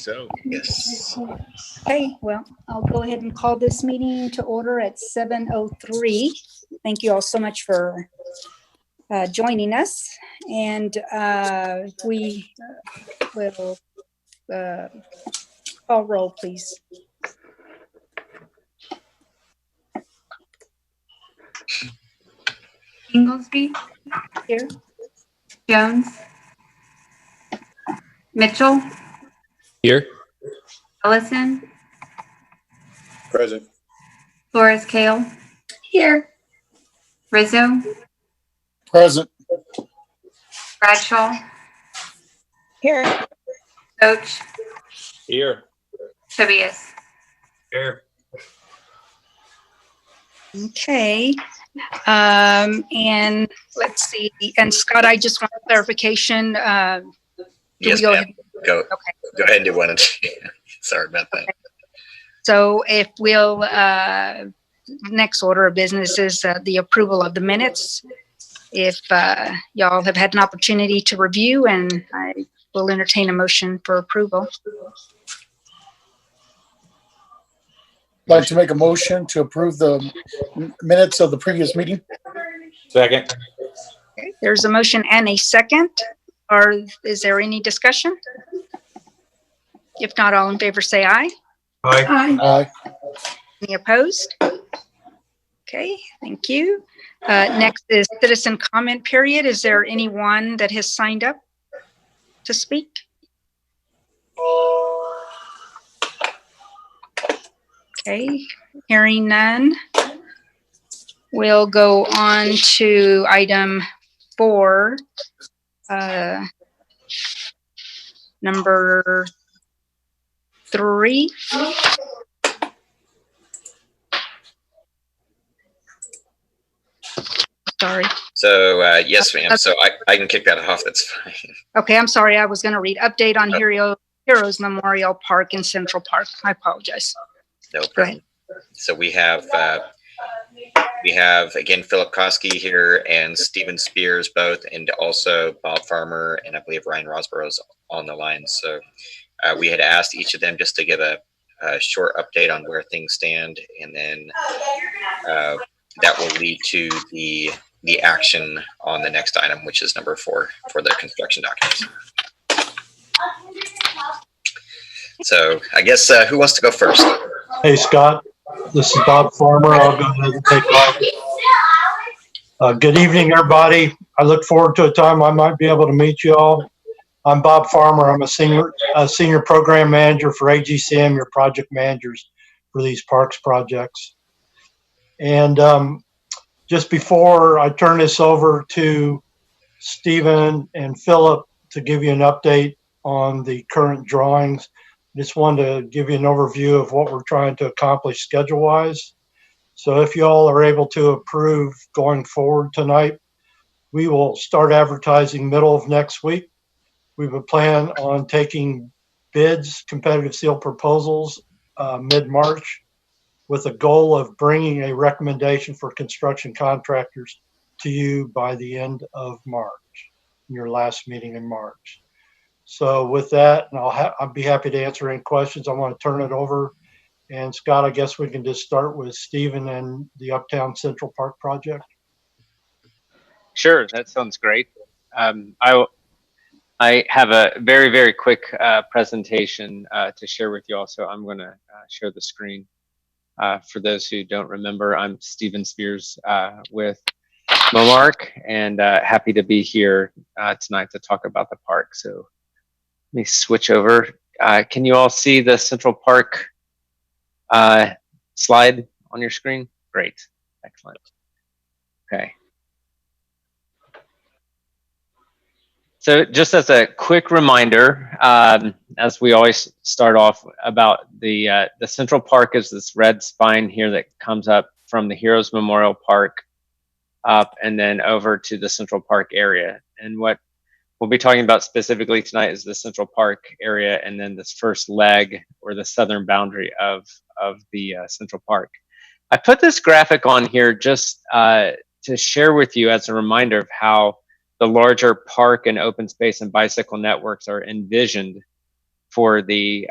so. Yes. Okay, well, I'll go ahead and call this meeting to order at 7:03. Thank you all so much for joining us. And we will call roll, please. Inglesby, Here. Jones, Mitchell, Here. Ellison, Present. Flores Kale, Here. Rizzo, Present. Bradshaw, Here. Coach, Here. Tobias. Here. Okay. And let's see. And Scott, I just want clarification. Yes, go ma'am. ahead? Go Okay. ahead and do one. Sorry about that. Okay. So if we'll, next order of business is the approval of the minutes. If y'all have had an opportunity to review, and I will entertain a motion for approval. I'd like to make a motion to approve the minutes of the previous meeting. Second. Okay, there's a motion and a second. Or is there any discussion? If not, all in favor say aye. Aye. Aye. Any opposed? Okay, thank you. Next is citizen comment period. Is there anyone that has signed up to speak? Okay, hearing none. We'll go on to item 4. Number 3. Sorry. So, yes, ma'am. So I can kick that off. That's fine. Okay, I'm sorry. I was going to read update on Heroes Memorial Park in Central Park. I apologize. No Go problem. So we have again Philip Koski here and Stephen Spears both, and also Bob Farmer, and I believe Ryan Rosborough's on the line. So we had asked each of them just to give a short update on where things stand, and then that will lead to the action on the next item, which is number 4 for the construction documents. So I guess who wants to go first? Hey, Scott, this is Bob Farmer. I'll go ahead and take off. Good evening, everybody. I look forward to a time I might be able to meet you all. I'm Bob Farmer. I'm a senior program manager for AGCM, your project managers for these parks projects. And just before I turn this over to Stephen and Philip to give you an update on the current drawings, just wanted to give you an overview of what we're trying to accomplish schedule-wise. So if you all are able to approve going forward tonight, we will start advertising middle of next week. We would plan on taking bids, competitive seal proposals, mid-March, with a goal of bringing a recommendation for construction contractors to you by the end of March, your last meeting in March. So with that, and I'll be happy to answer any questions. I want to turn it over. And Scott, I guess we can just start with Stephen and the Uptown Central Park project. Sure, that sounds great. I have a very, very quick presentation to share with you all. So I'm going to share the screen. For those who don't remember, I'm Stephen Spears with Momark, and happy to be here tonight to talk about the park. So let me switch over. Can you all see the Central Park slide on your screen? Great, excellent. Okay. So just as a quick reminder, as we always start off about the Central Park is this red spine here that comes up from the Heroes Memorial Park up and then over to the Central Park area. And what we'll be talking about specifically tonight is the Central Park area and then this first leg or the southern boundary of the Central Park. I put this graphic on here just to share with you as a reminder of how the larger park and open space and bicycle networks are envisioned for the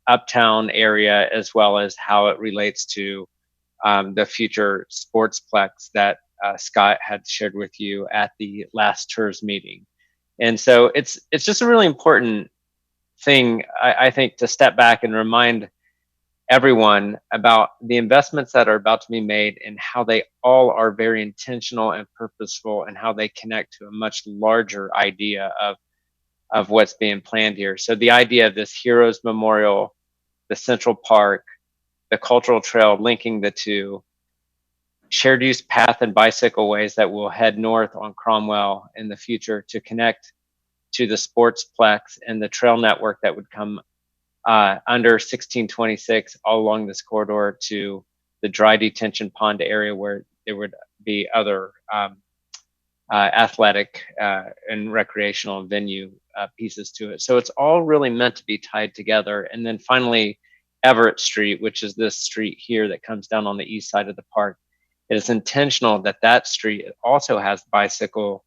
uptown area, as well as how it relates to the future Sportsplex that Scott had shared with you at the last TIRZ meeting. And so it's just a really important thing, I think, to step back and remind everyone about the investments that are about to be made and how they all are very intentional and purposeful, and how they connect to a much larger idea of what's being planned here. So the idea of this Heroes Memorial, the Central Park, the cultural trail linking the two, shared use path and bicycle ways that will head north on Cromwell in the future to connect to the Sportsplex and the trail network that would come under 1626 all along this corridor to the dry detention pond area, where there would be other athletic and recreational venue pieces to it. So it's all really meant to be tied together. And then finally, Everett Street, which is this street here that comes down on the east side of the park. It is intentional that that street also has bicycle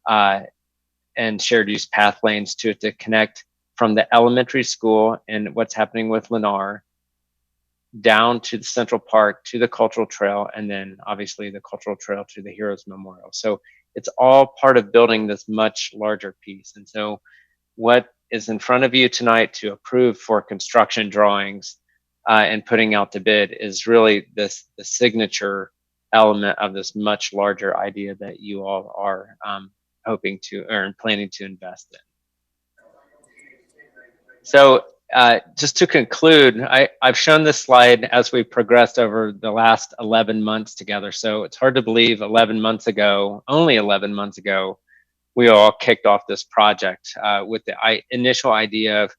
and shared use path lanes to it to connect from the elementary school and what's happening with Lennar down to the Central Park, to the cultural trail, and then obviously the cultural trail to the Heroes Memorial. So it's all part of building this much larger piece. And so what is in front of you tonight to approve for construction drawings and putting out to bid is really the signature element of this much larger idea that you all are hoping to earn, planning to invest in. So just to conclude, I've shown this slide as we progressed over the last 11 months together. So it's hard to believe 11 months ago, only 11 months ago, we all kicked off this project with the initial idea of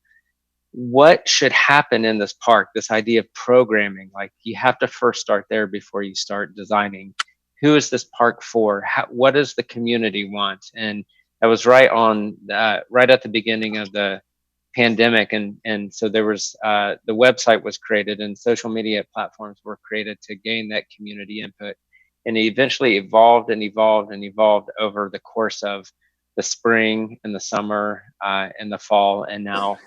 what should happen in this park, this idea of programming. Like, you have to first start there before you start designing. Who is this park for? What does the community want? And that was right at the beginning of the pandemic. And so there was, the website was created and social media platforms were created to gain that community input. And it eventually evolved and evolved and evolved over the course of the spring and the summer and the fall, and now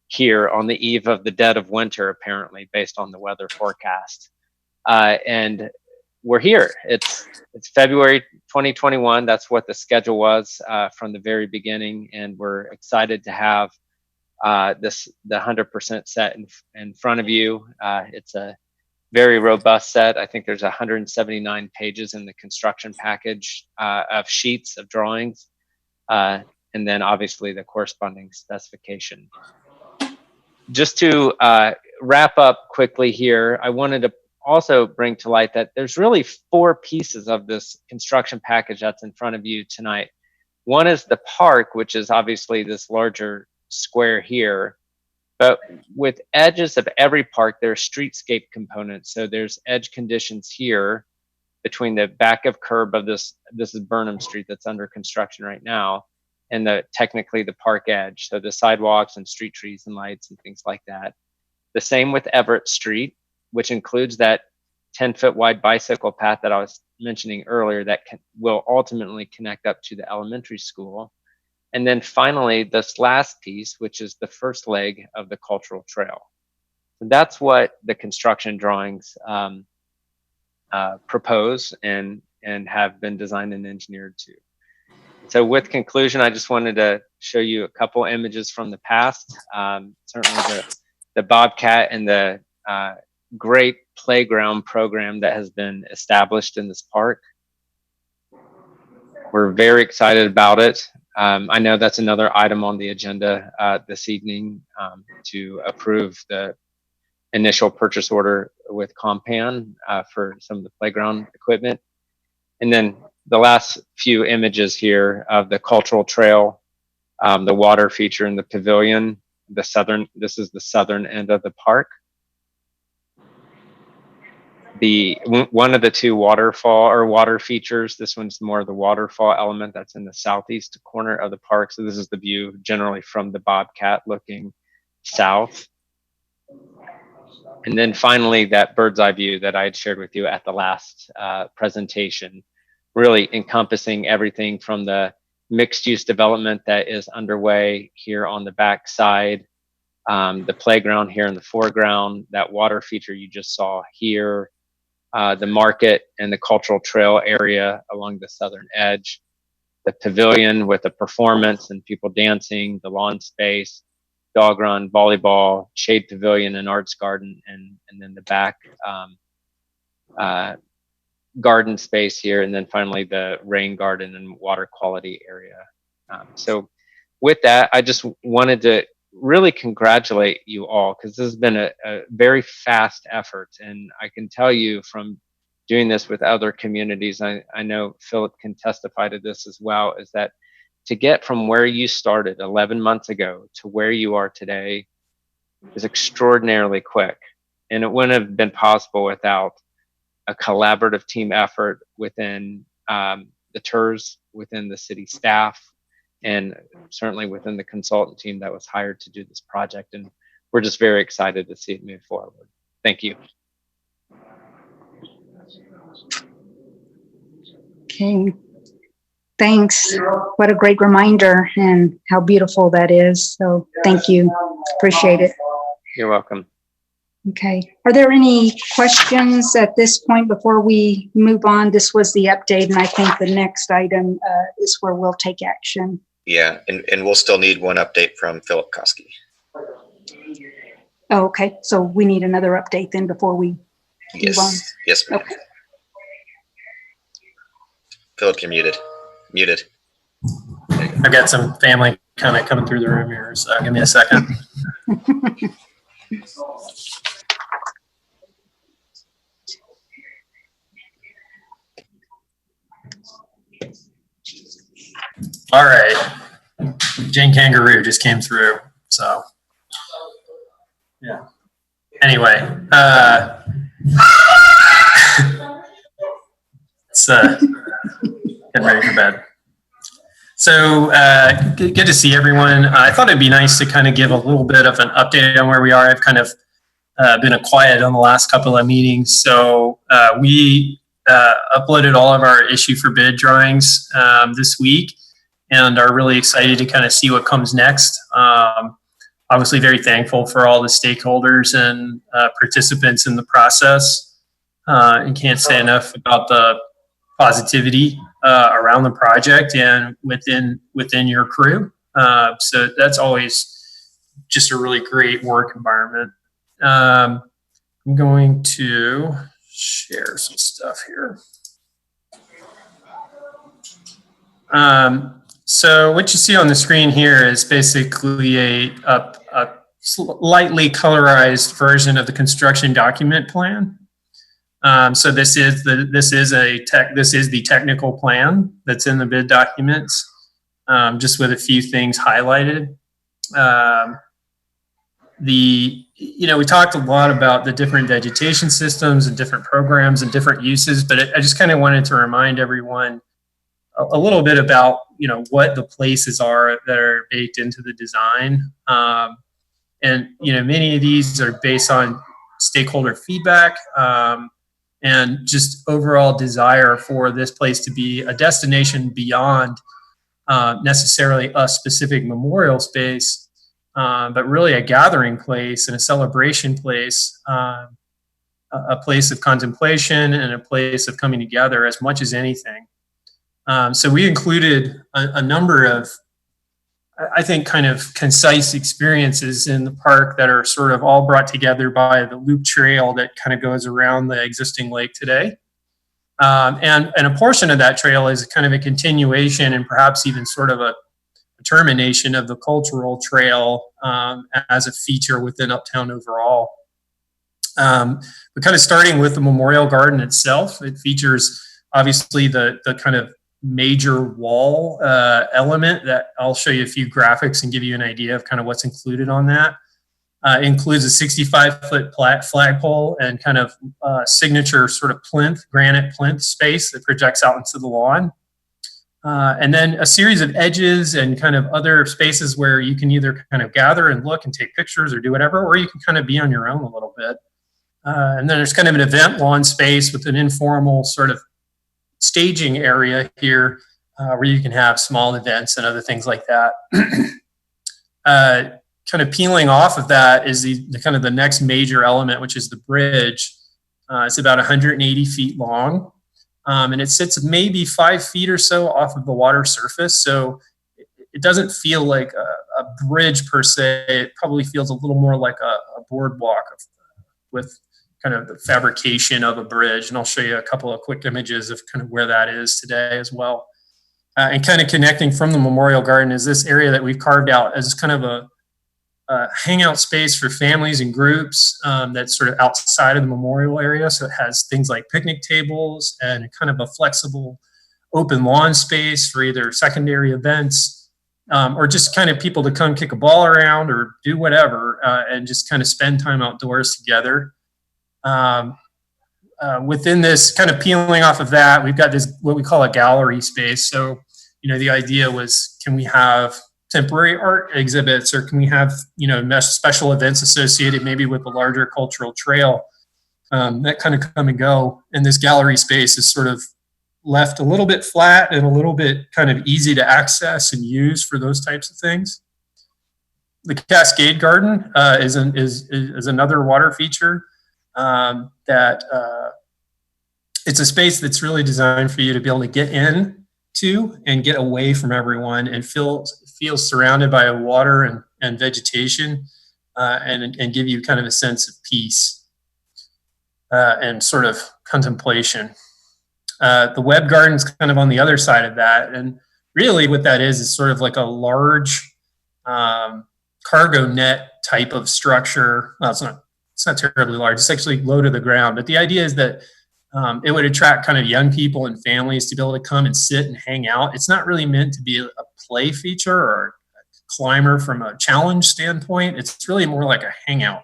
here on the eve of the dead of winter, apparently, based on the weather forecast. And we're here. It's February 2021. That's what the schedule was from the very beginning, and we're excited to have the 100% set in front of you. It's a very robust set. I think there's 179 pages in the construction package of sheets of drawings, and then obviously the corresponding specification. Just to wrap up quickly here, I wanted to also bring to light that there's really 4 pieces of this construction package that's in front of you tonight. One is the park, which is obviously this larger square here, but with edges of every park, there are streetscape components. So there's edge conditions here between the back of curb of this is Burnham Street that's under construction right now, and technically the park edge. So the sidewalks and street trees and lights and things like that. The same with Everett Street, which includes that 10-foot wide bicycle path that I was mentioning earlier that will ultimately connect up to the elementary school. And then finally, this last piece, which is the first leg of the cultural trail. So that's what the construction drawings propose and have been designed and engineered to. So with conclusion, I just wanted to show you a couple images from the past. Certainly the Bobcat and the great playground program that has been established in this park. We're very excited about it. I know that's another item on the agenda this evening to approve the initial purchase order with Compan for some of the playground equipment. And then the last few images here of the cultural trail, the water feature in the pavilion, this is the southern end of the park. One of the 2 water features, this one's more of the waterfall element that's in the southeast corner of the park. So this is the view generally from the Bobcat looking south. And then finally, that bird's eye view that I had shared with you at the last presentation, really encompassing everything from the mixed use development that is underway here on the back side the playground here in the foreground, that water feature you just saw here, the market and the cultural trail area along the southern edge, the pavilion with the performance and people dancing, the lawn space, dog run, volleyball, shade pavilion and arts garden, and then the back garden space here, and then finally the rain garden and water quality area. So with that, I just wanted to really congratulate you all, because this has been a very fast effort. And I can tell you from doing this with other communities, I know Philip can testify to this as well, is that to get from where you started 11 months ago to where you are today is extraordinarily quick. And it wouldn't have been possible without a collaborative team effort within the TIRZ, within the city staff, and certainly within the consultant team that was hired to do this project. And we're just very excited to see it move forward. Thank you. Okay. Thanks. What a great reminder, and how beautiful that is. So thank you. Appreciate it. You're welcome. Okay. Are there any questions at this point before we move on? This was the update, and I think the next item is where we'll take action. Yeah, and we'll still need one update from Philip Koski. Oh, okay. So we need another update then before we move on. Yes, ma'am. Okay. Philip, you're muted. Muted. I've got some family kind of coming through the room here, so give me a second. All right. Jane Kangaroo just came through, so yeah. Anyway, it's getting ready for bed. So good to see everyone. I thought it'd be nice to kind of give a little bit of an update on where we are. I've kind of been quiet on the last couple of meetings. So we uploaded all of our issue for bid drawings this week, and are really excited to kind of see what comes next. Obviously very thankful for all the stakeholders and participants in the process, and can't say enough about the positivity around the project and within your crew. So that's always just a really great work environment. I'm going to share some stuff here. So what you see on the screen here is basically a slightly colorized version of the construction document plan. So this is the technical plan that's in the bid documents, just with a few things highlighted. We talked a lot about the different vegetation systems and different programs and different uses, but I just kind of wanted to remind everyone a little bit about what the places are that are baked into the design. And many of these are based on stakeholder feedback, and just overall desire for this place to be a destination beyond necessarily a specific memorial space, but really a gathering place and a celebration place, a place of contemplation and a place of coming together as much as anything. So we included a number of, I think, kind of concise experiences in the park that are sort of all brought together by the loop trail that kind of goes around the existing lake today. And a portion of that trail is kind of a continuation and perhaps even sort of a termination of the cultural trail as a feature within Uptown overall. But kind of starting with the Memorial Garden itself, it features obviously the kind of major wall element that I'll show you a few graphics and give you an idea of kind of what's included on that. It includes a 65-foot flagpole and kind of signature sort of granite plinth space that projects out into the lawn. And then a series of edges and kind of other spaces where you can either kind of gather and look and take pictures or do whatever, or you can kind of be on your own a little bit. And then there's kind of an event lawn space with an informal sort of staging area here where you can have small events and other things like that. kind of peeling off of that is the kind of the next major element, which is the bridge. It's about 180 feet long, and it sits maybe 5 feet or so off of the water surface. So it doesn't feel like a bridge per se. It probably feels a little more like a boardwalk with kind of the fabrication of a bridge. And I'll show you a couple of quick images of kind of where that is today as well. And kind of connecting from the Memorial Garden is this area that we've carved out as kind of a hangout space for families and groups that's sort of outside of the memorial area. So it has things like picnic tables and kind of a flexible open lawn space for either secondary events or just kind of people to come kick a ball around or do whatever and just kind of spend time outdoors together. Within this, kind of peeling off of that, we've got this, what we call a gallery space. So, the idea was, can we have temporary art exhibits, or can we have, special events associated maybe with a larger cultural trail that kind of come and go. And this gallery space is sort of left a little bit flat and a little bit kind of easy to access and use for those types of things. The Cascade Garden is another water feature that it's a space that's really designed for you to be able to get in to and get away from everyone and feel surrounded by water and vegetation and give you kind of a sense of peace and sort of contemplation. The Web Garden's kind of on the other side of that, and really what that is sort of like a large cargo net type of structure. Well, it's not terribly large. It's actually low to the ground, but the idea is that it would attract kind of young people and families to be able to come and sit and hang out. It's not really meant to be a play feature or a climber from a challenge standpoint. It's really more like a hangout.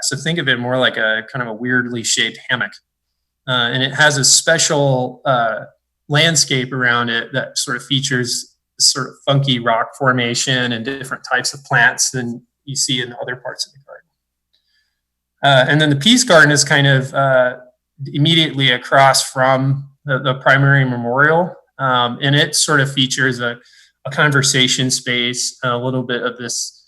So think of it more like a kind of a weirdly shaped hammock. And it has a special landscape around it that sort of features sort of funky rock formation and different types of plants than you see in other parts of the garden. And then the Peace Garden is kind of immediately across from the primary memorial. And it sort of features a conversation space, a little bit of this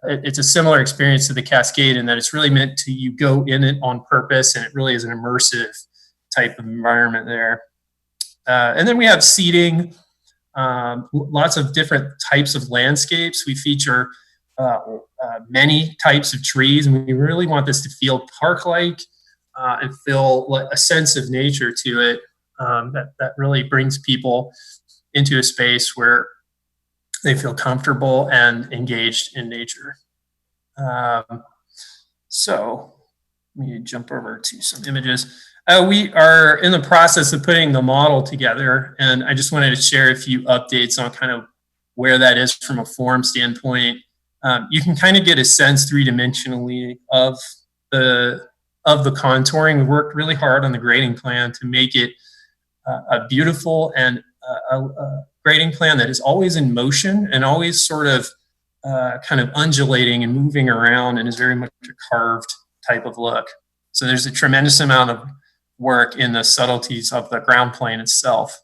it's a similar experience to the Cascade in that it's really meant to you go in it on purpose, and it really is an immersive type of environment there. And then we have seating, lots of different types of landscapes. We feature many types of trees, and we really want this to feel park-like and feel a sense of nature to it that really brings people into a space where they feel comfortable and engaged in nature. So let me jump over to some images. We are in the process of putting the model together, and I just wanted to share a few updates on kind of where that is from a form standpoint. You can kind of get a sense three-dimensionally of the contouring. We worked really hard on the grading plan to make it a beautiful and a grading plan that is always in motion and always sort of kind of undulating and moving around, and is very much a carved type of look. So there's a tremendous amount of work in the subtleties of the ground plane itself,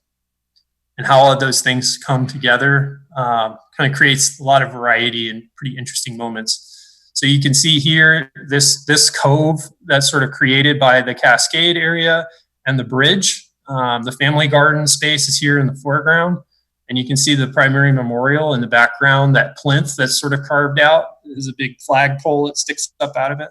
and how all of those things come together kind of creates a lot of variety and pretty interesting moments. So you can see here this cove that's sort of created by the Cascade area and the bridge. The family garden space is here in the foreground, and you can see the primary memorial in the background. That plinth that's sort of carved out is a big flagpole that sticks up out of it.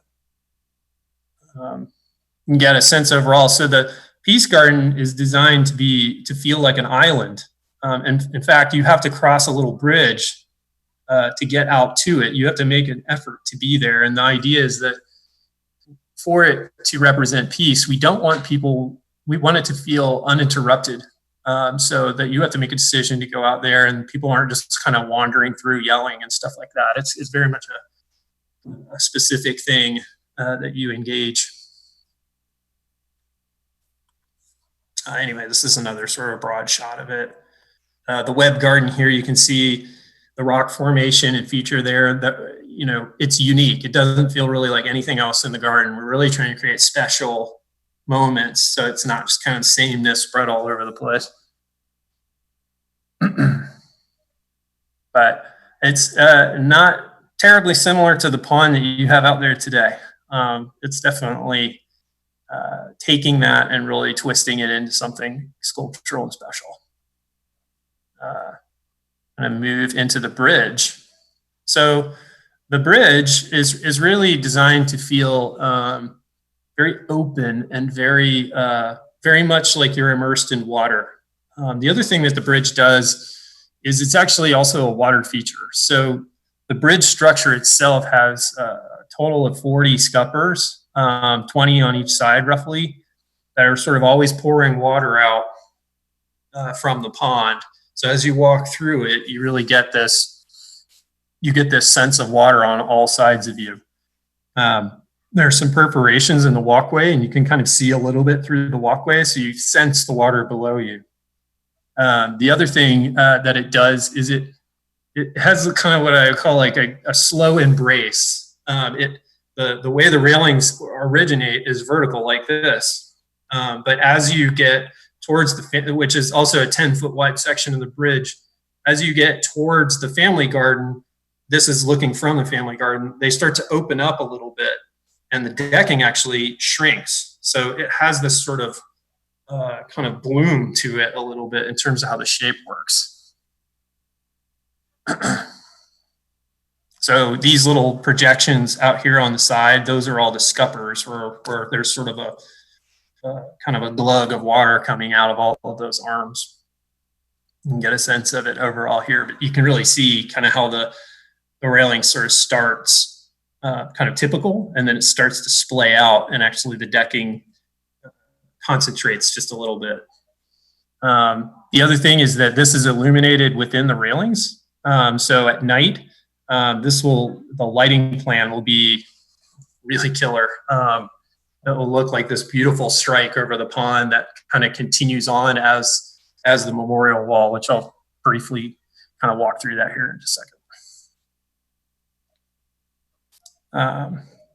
You can get a sense overall. So the Peace Garden is designed to feel like an island. And in fact, you have to cross a little bridge to get out to it. You have to make an effort to be there. And the idea is that for it to represent peace, we want it to feel uninterrupted, so that you have to make a decision to go out there and people aren't just kind of wandering through yelling and stuff like that. It's very much a specific thing that you engage. Anyway, this is another sort of broad shot of it. The Web Garden here, you can see the rock formation and feature there. That, it's unique. It doesn't feel really like anything else in the garden. We're really trying to create special moments, so it's not just kind of sameness spread all over the place. But It's not terribly similar to the pond that you have out there today. It's definitely taking that and really twisting it into something sculptural and special. I'm going to move into the bridge. So the bridge is really designed to feel very open and very much like you're immersed in water. The other thing that the bridge does is it's actually also a water feature. So the bridge structure itself has a total of 40 scuppers, 20 on each side roughly, that are sort of always pouring water out from the pond. So as you walk through it, you really get this, sense of water on all sides of you. There are some perforations in the walkway, and you can kind of see a little bit through the walkway, so you sense the water below you. The other thing that it does is it has kind of what I call like a slow embrace. The way the railings originate is vertical like this, but as you get towards which is also a 10-foot wide section of the bridge, as you get towards the family garden, this is looking from the family garden, they start to open up a little bit, and the decking actually shrinks. So it has this sort of kind of bloom to it a little bit in terms of how the shape works. So these little projections out here on the side, those are all the scuppers where there's sort of a kind of a glug of water coming out of all of those arms. You can get a sense of it overall here, but you can really see kind of how the railing sort of starts kind of typical, and then it starts to splay out, and actually the decking concentrates just a little bit. The other thing is that this is illuminated within the railings. So at night, the lighting plan will be really killer. It will look like this beautiful strike over the pond that kind of continues on as the memorial wall, which I'll briefly kind of walk through that here in just a second.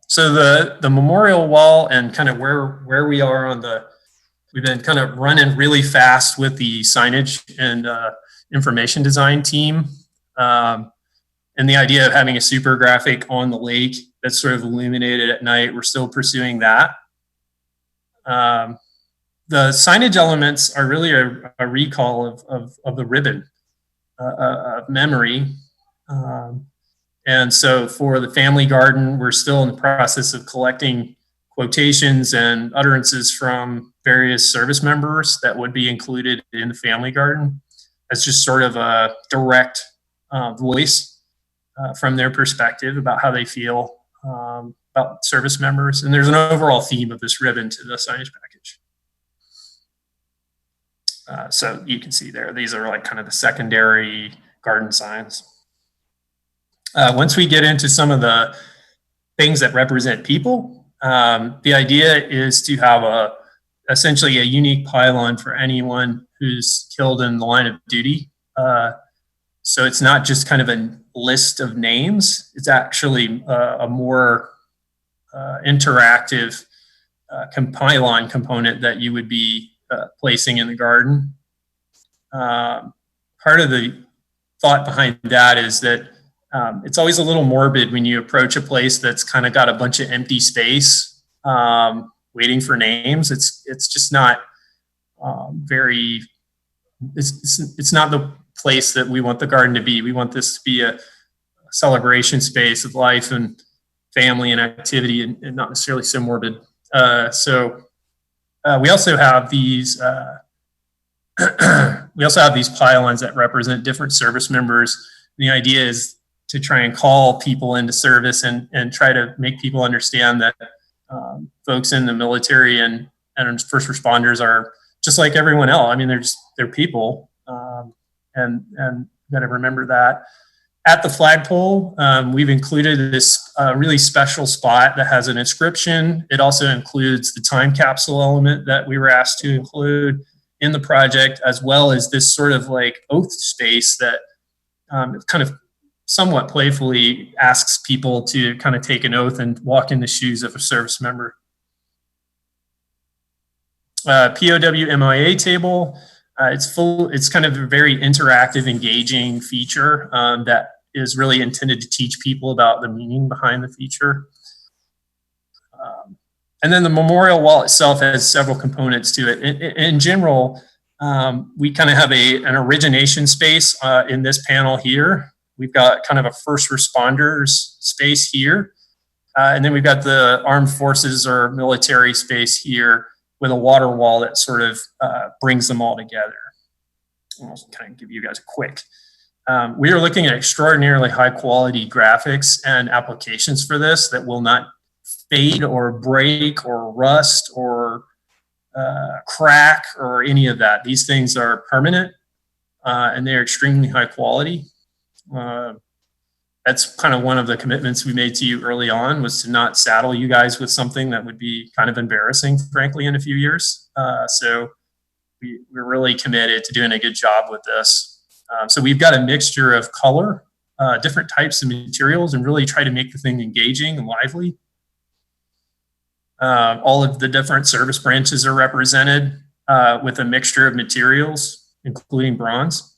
So the memorial wall and kind of where we are on we've been kind of running really fast with the signage and information design team. And the idea of having a super graphic on the lake that's sort of illuminated at night, we're still pursuing that. The signage elements are really a recall of the ribbon of memory. And so for the family garden, we're still in the process of collecting quotations and utterances from various service members that would be included in the family garden as just sort of a direct voice from their perspective about how they feel about service members. And there's an overall theme of this ribbon to the signage package. So you can see there, these are like kind of the secondary garden signs. Once we get into some of the things that represent people, the idea is to have essentially a unique pylon for anyone who's killed in the line of duty. So it's not just kind of a list of names, it's actually a more interactive pylon component that you would be placing in the garden. Part of the thought behind that is that it's always a little morbid when you approach a place that's kind of got a bunch of empty space waiting for names. It's just not it's not the place that we want the garden to be. We want this to be a celebration space of life and family and activity, and not necessarily so morbid. So we also have these pylons that represent different service members. The idea is to try and call people into service and try to make people understand that folks in the military and first responders are just like everyone else. I mean, they're people, and got to remember that. At the flagpole, we've included this really special spot that has an inscription. It also includes the time capsule element that we were asked to include in the project, as well as this sort of like oath space that kind of somewhat playfully asks people to kind of take an oath and walk in the shoes of a service member. POW MIA table. It's kind of a very interactive, engaging feature that is really intended to teach people about the meaning behind the feature. And then the memorial wall itself has several components to it. In general, we kind of have an origination space in this panel here. We've got kind of a first responders space here. And then we've got the armed forces or military space here with a water wall that sort of brings them all together. I'll kind of give you guys a quick. We are looking at extraordinarily high quality graphics and applications for this that will not fade or break or rust or crack or any of that. These things are permanent and they're extremely high quality. That's kind of one of the commitments we made to you early on, was to not saddle you guys with something that would be kind of embarrassing, frankly, in a few years. So we're really committed to doing a good job with this. So we've got a mixture of color, different types of materials, and really try to make the thing engaging and lively. All of the different service branches are represented with a mixture of materials, including bronze.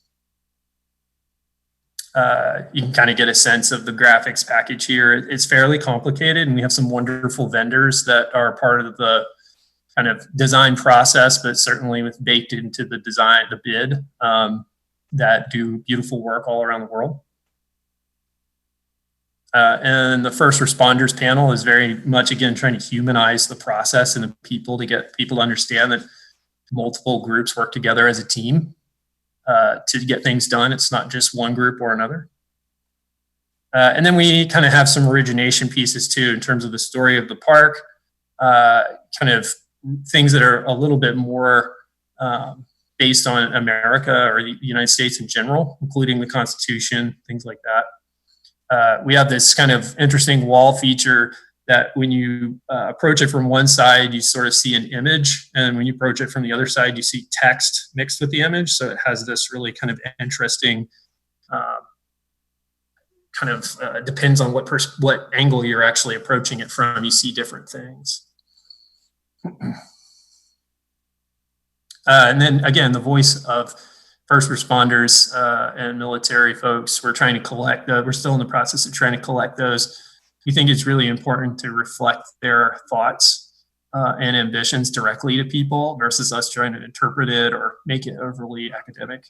You can kind of get a sense of the graphics package here. It's fairly complicated, and we have some wonderful vendors that are part of the kind of design process, but certainly with baked into the design, the bid, that do beautiful work all around the world. And the first responders panel is very much, again, trying to humanize the process and the people, to get people to understand that multiple groups work together as a team to get things done. It's not just one group or another. And then we kind of have some origination pieces too, in terms of the story of the park, kind of things that are a little bit more based on America or the United States in general, including the Constitution, things like that. We have this kind of interesting wall feature that when you approach it from one side, you sort of see an image. And when you approach it from the other side, you see text mixed with the image. So it has this really kind of interesting, depends on what angle you're actually approaching it from. You see different things. And then again, the voice of first responders and military folks, we're trying to collect, we're still in the process of trying to collect those. We think it's really important to reflect their thoughts and ambitions directly to people versus us trying to interpret it or make it overly academic.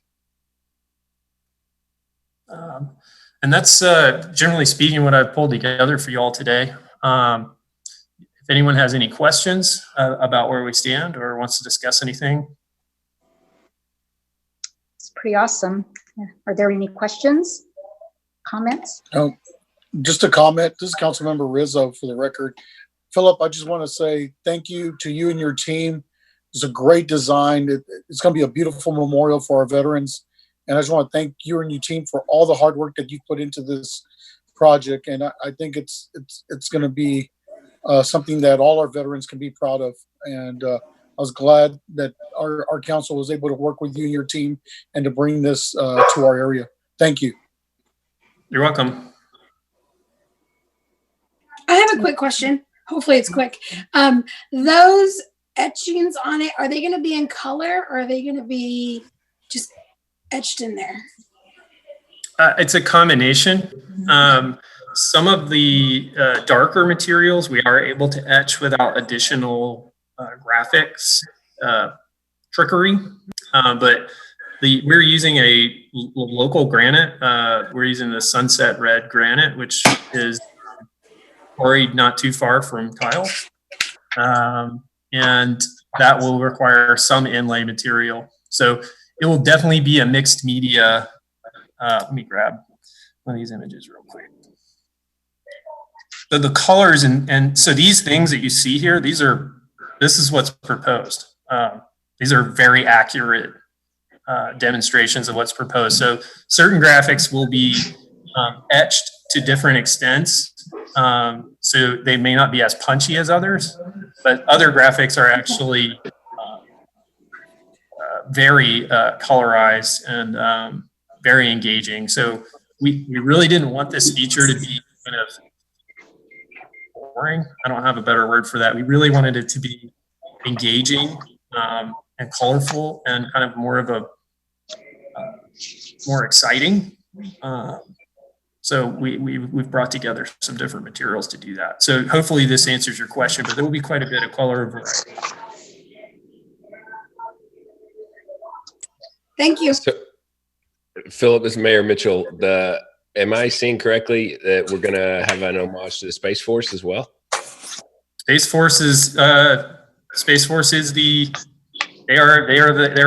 And that's generally speaking what I've pulled together for you all today. If anyone has any questions about where we stand or wants to discuss anything. It's pretty awesome. Are there any questions, comments? Just a comment. This is Councilmember Rizzo for the record. Philip, I just want to say thank you to you and your team. It's a great design. It's going to be a beautiful memorial for our veterans. And I just want to thank you and your team for all the hard work that you've put into this project. And I think it's going to be something that all our veterans can be proud of. And I was glad that our council was able to work with you and your team and to bring this to our area. Thank you. You're welcome. I have a quick question. Hopefully it's quick. Those etchings on it, are they going to be in color or are they going to be just etched in there? It's a combination. Some of the darker materials we are able to etch without additional graphics trickery, but we're using a local granite. We're using the sunset red granite, which is quarried not too far from tile, and that will require some inlay material. So it will definitely be a mixed media. Let me grab one of these images real quick. So the colors and so these things that you see here, this is what's proposed. These are very accurate demonstrations of what's proposed. So certain graphics will be etched to different extents. So they may not be as punchy as others, but other graphics are actually very colorized and very engaging. So we really didn't want this feature to be kind of boring. I don't have a better word for that. We really wanted it to be engaging and colorful and kind of more of a more exciting. So we've brought together some different materials to do that. So hopefully this answers your question, but there will be quite a bit of color variety. Thank you. So, Philip, this is Mayor Mitchell. Am I seeing correctly that we're going to have an homage to the Space Force as well? Space Force is they're a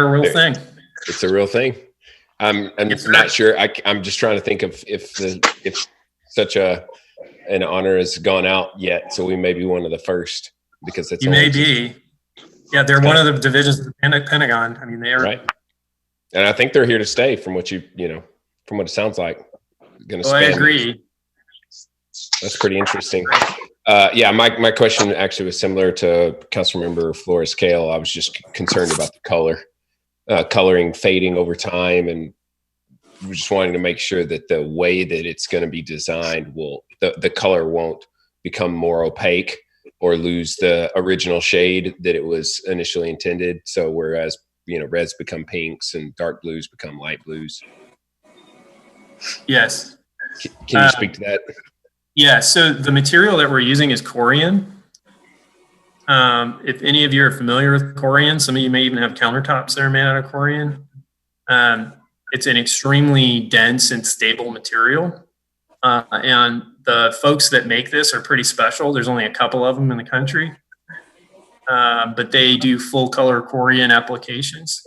real thing. It's a real thing. I'm not sure. I'm just trying to think of if such an honor has gone out yet. So we may be one of the first, because that's You may be. Yeah, they're one of the divisions of the Pentagon. I mean, they are. Right. And I think they're here to stay, from what from what it sounds like. I agree. That's pretty interesting. Yeah, my question actually was similar to Councilmember Flores Kale. I was just concerned about the coloring fading over time, and we're just wanting to make sure that the way that it's going to be designed the color won't become more opaque or lose the original shade that it was initially intended. So whereas reds become pinks and dark blues become light blues. Yes. Can you speak to that? Yeah. So the material that we're using is corian. If any of you are familiar with corian, some of you may even have countertops that are made out of corian. It's an extremely dense and stable material. And the folks that make this are pretty special. There's only a couple of them in the country. But they do full color corian applications.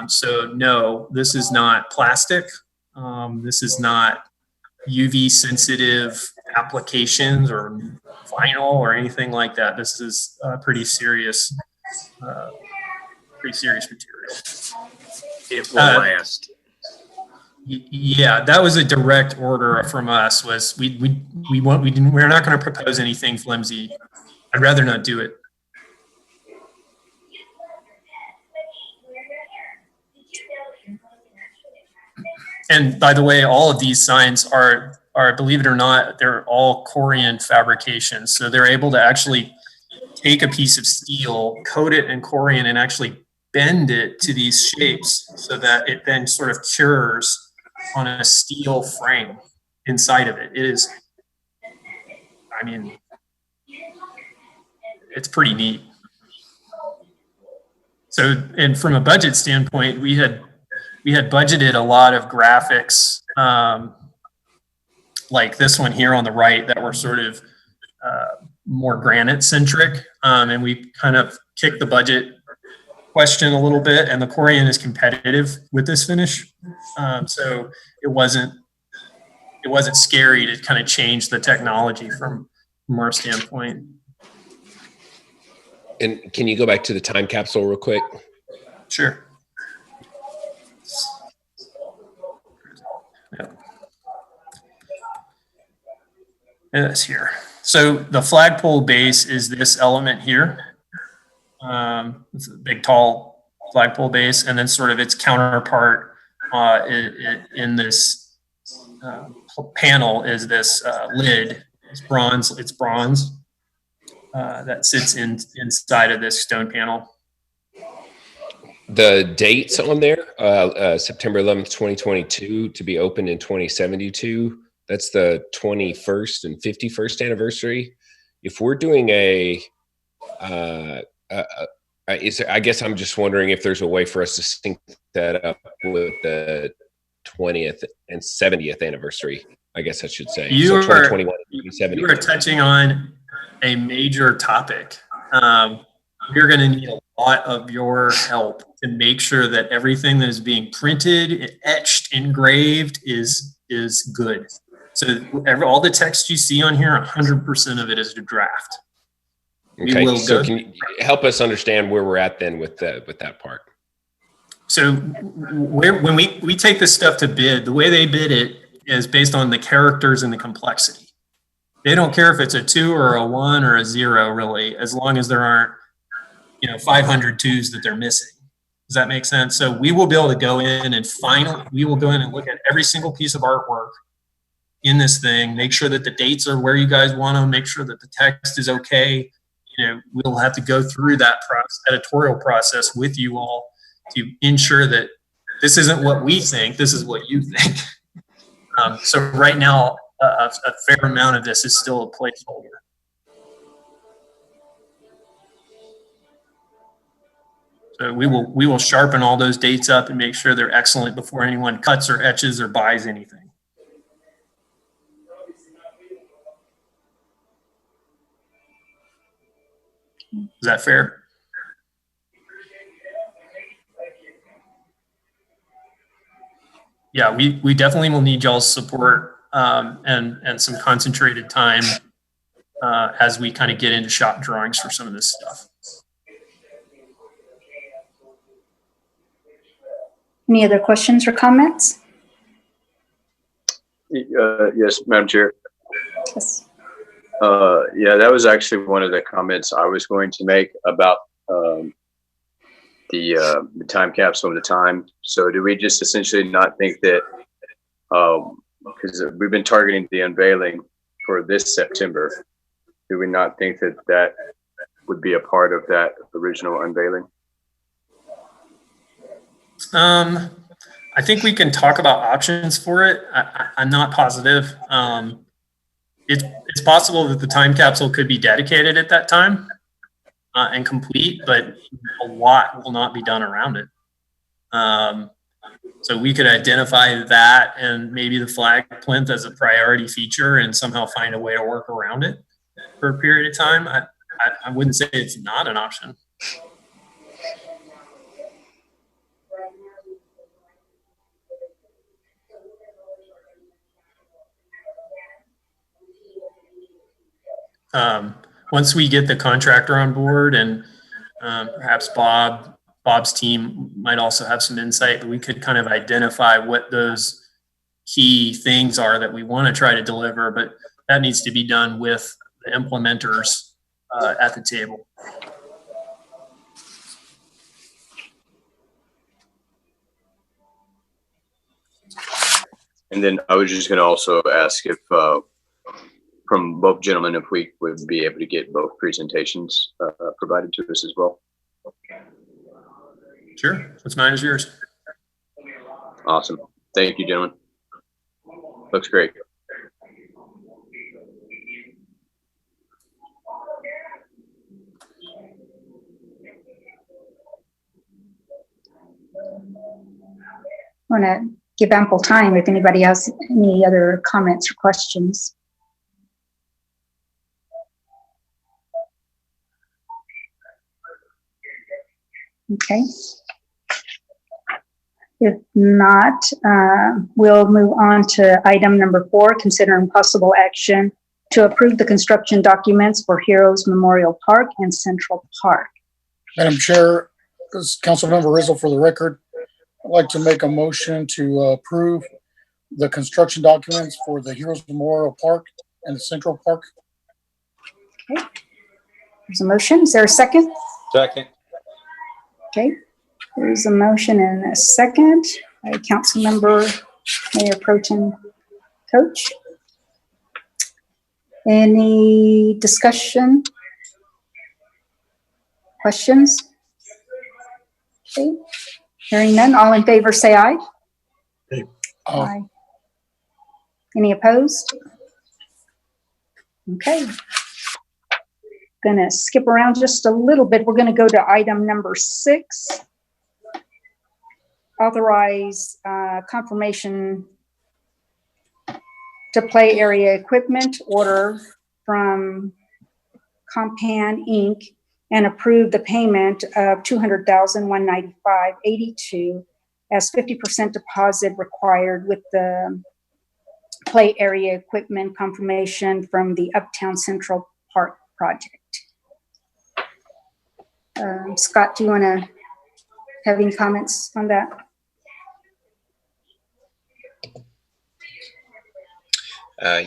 So no, this is not plastic. This is not UV sensitive applications or vinyl or anything like that. This is pretty serious material. It will last. Yeah, that was a direct order from us. We're not going to propose anything flimsy. I'd rather not do it. And by the way, all of these signs are, believe it or not, they're all corian fabrications. So they're able to actually take a piece of steel, coat it in corian, and actually bend it to these shapes so that it then sort of cures on a steel frame inside of it. It is, I mean, it's pretty neat. So, and from a budget standpoint, we had budgeted a lot of graphics like this one here on the right that were sort of more granite centric. And we kind of kicked the budget question a little bit, and the corian is competitive with this finish. So it wasn't scary to kind of change the technology from our standpoint. And can you go back to the time capsule real quick? Sure. Yeah. It's here. So the flagpole base is this element here. It's a big, tall flagpole base, and then sort of its counterpart in this panel is this lid. It's bronze that sits inside of this stone panel. The dates on there, September 11th, 2022 to be opened in 2072. That's the 21st and 51st anniversary. If we're doing I guess I'm just wondering if there's a way for us to sync that up with the 20th and 70th anniversary, I guess I should say. You so are 2021 and 2070. You are touching on a major topic. You're going to need a lot of your help to make sure that everything that is being printed, etched, engraved is good. So all the text you see on here, 100% of it is a draft. Okay, so can you help us understand where we're at then with that part? So when we take this stuff to bid, the way they bid it is based on the characters and the complexity. They don't care if it's a 2 or a 1 or a 0, really, as long as there aren't 500 2s that they're missing. Does that make sense? So we will be able to go in and look at every single piece of artwork in this thing, make sure that the dates are where you guys want them, make sure that the text is okay. We'll have to go through that editorial process with you all to ensure that this isn't what we think, this is what you think. So right now, a fair amount of this is still a placeholder. So we will sharpen all those dates up and make sure they're excellent before anyone cuts or etches or buys anything. Is that fair? Yeah, we definitely will need y'all's support and some concentrated time as we kind of get into shop drawings for some of this stuff. Any other questions or comments? Yes, Madam Chair. Yes. Yeah, that was actually one of the comments I was going to make about the time capsule and the time. So do we just essentially not think that, because we've been targeting the unveiling for this September, do we not think that that would be a part of that original unveiling? I think we can talk about options for it. I'm not positive. It's possible that the time capsule could be dedicated at that time and complete, but a lot will not be done around it. So we could identify that and maybe the flag plinth as a priority feature and somehow find a way to work around it for a period of time. I wouldn't say it's not an option. Once we get the contractor on board and perhaps Bob's team might also have some insight, but we could kind of identify what those key things are that we want to try to deliver, but that needs to be done with the implementers at the table. And then I was just going to also ask if, from both gentlemen, if we would be able to get both presentations provided to us as well. Sure. What's mine is yours. Awesome. Thank you, gentlemen. Looks great. I want to give ample time if anybody has any other comments or questions. Okay. If not, we'll move on to item number 4, considering possible action to approve the construction documents for Heroes Memorial Park and Central Park. Madam Chair, this is Councilmember Rizzo for the record. I'd like to make a motion to approve the construction documents for the Heroes Memorial Park and the Central Park. Okay. There's a motion. Is there a second? Second. Okay. There's a motion and a second by Councilmember Mayor Pro Tem Coach. Any discussion? Questions? Okay. Hearing none, all in favor say aye. Aye. Any opposed? Okay. Gonna skip around just a little bit. We're gonna go to item number 6. Authorize confirmation to play area equipment order from Compan Inc. and approve the payment of $200,195.82 as 50% deposit required with the play area equipment confirmation from the Uptown Central Park project. Scott, do you want to have any comments on that?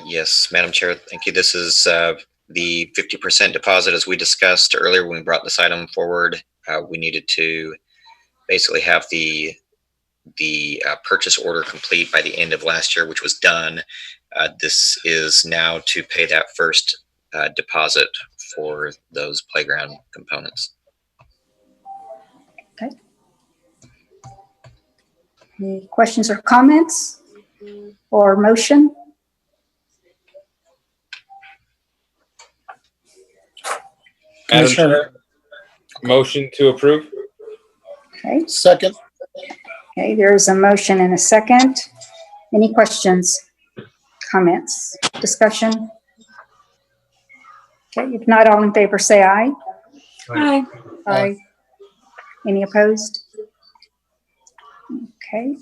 Yes, Madam Chair, thank you. This is the 50% deposit, as we discussed earlier when we brought this item forward. We needed to basically have the purchase order complete by the end of last year, which was done. This is now to pay that first deposit for those playground components. Okay. Any questions or comments? or motion? Madam Commissioner, Chair, motion to approve? Okay, second. okay, there's a motion and a second. Any questions, comments, discussion? Okay, if not, all in favor say aye. Aye. Aye. Any opposed? Okay.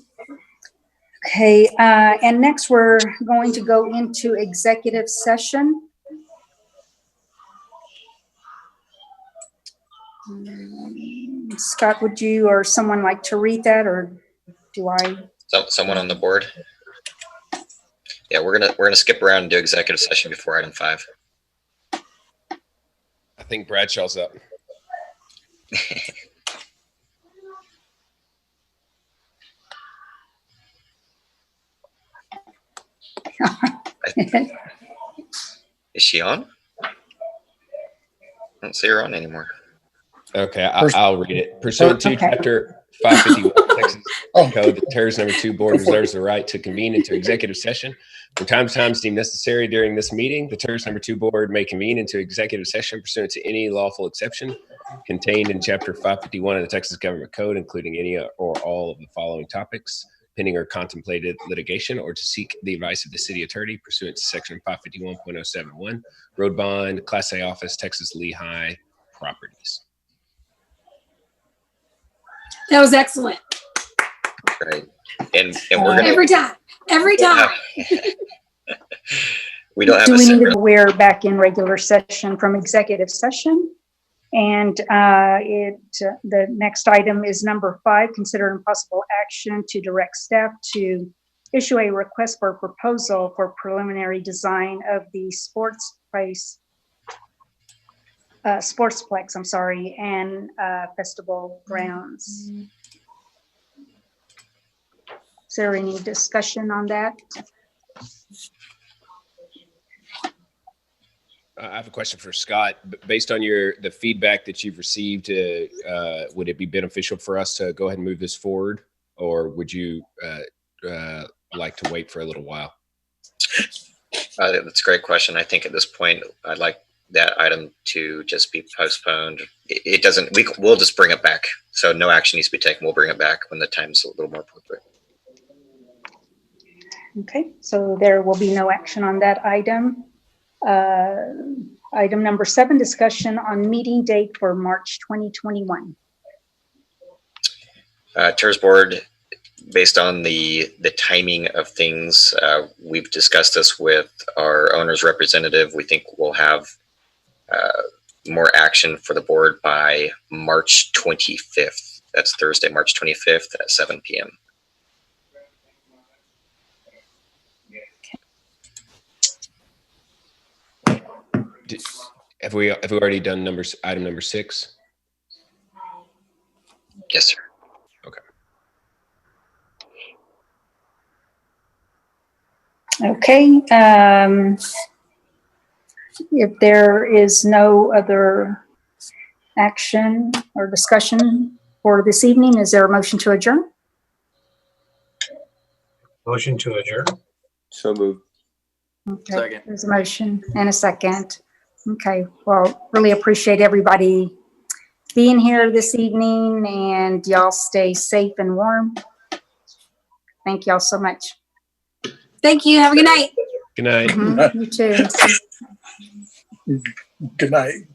Okay, and next we're going to go into executive session. Scott, would you or someone like to read that, or do I? Someone on the board? Yeah, we're gonna skip around and do executive session before item 5. I think Bradshaw's up. Is she on? I don't see her on anymore. Okay, I'll read it. Pursuant to Okay. Chapter 551 Texas Oh, Code, the TIRZ number 2 board reserves the right to convene into executive session from time to time as deemed necessary during this meeting. The TIRZ number 2 board may convene into executive session pursuant to any lawful exception contained in Chapter 551 of the Texas Government Code, including any or all of the following topics: pending or contemplated litigation, or to seek the advice of the city attorney pursuant to Section 551.071, road bond, Class A office, Texas Lehigh properties. That was excellent. Right. And we're gonna Every time. we don't have Do a we need separate. to, we're back in regular session from executive session. And the next item is number 5, consider impossible action to direct staff to issue a request for proposal for preliminary design of the Sportsplex, and Festival Grounds. Is there any discussion on that? I have a question for Scott. Based on the feedback that you've received, would it be beneficial for us to go ahead and move this forward, or would you like to wait for a little while? That's a great question. I think at this point, I'd like that item to just be postponed. It doesn't. We'll just bring it back. So no action needs to be taken. We'll bring it back when the time's a little more appropriate. Okay, so there will be no action on that item. Item number 7, discussion on meeting date for March 2021. TIRZ Board, based on the timing of things, we've discussed this with our owner's representative. We think we'll have more action for the board by March 25th. That's Thursday, March 25th at 7 p.m. Have we already done item number 6? Yes, sir. Okay, if there is no other action or discussion for this evening, is there a motion to adjourn? Motion to adjourn. So moved. Okay, Second. there's a motion and a second. Okay, well, really appreciate everybody being here this evening, and y'all stay safe and warm. Thank y'all so much. Thank you. Have a good night. Good night. Mhm, you too. Good night.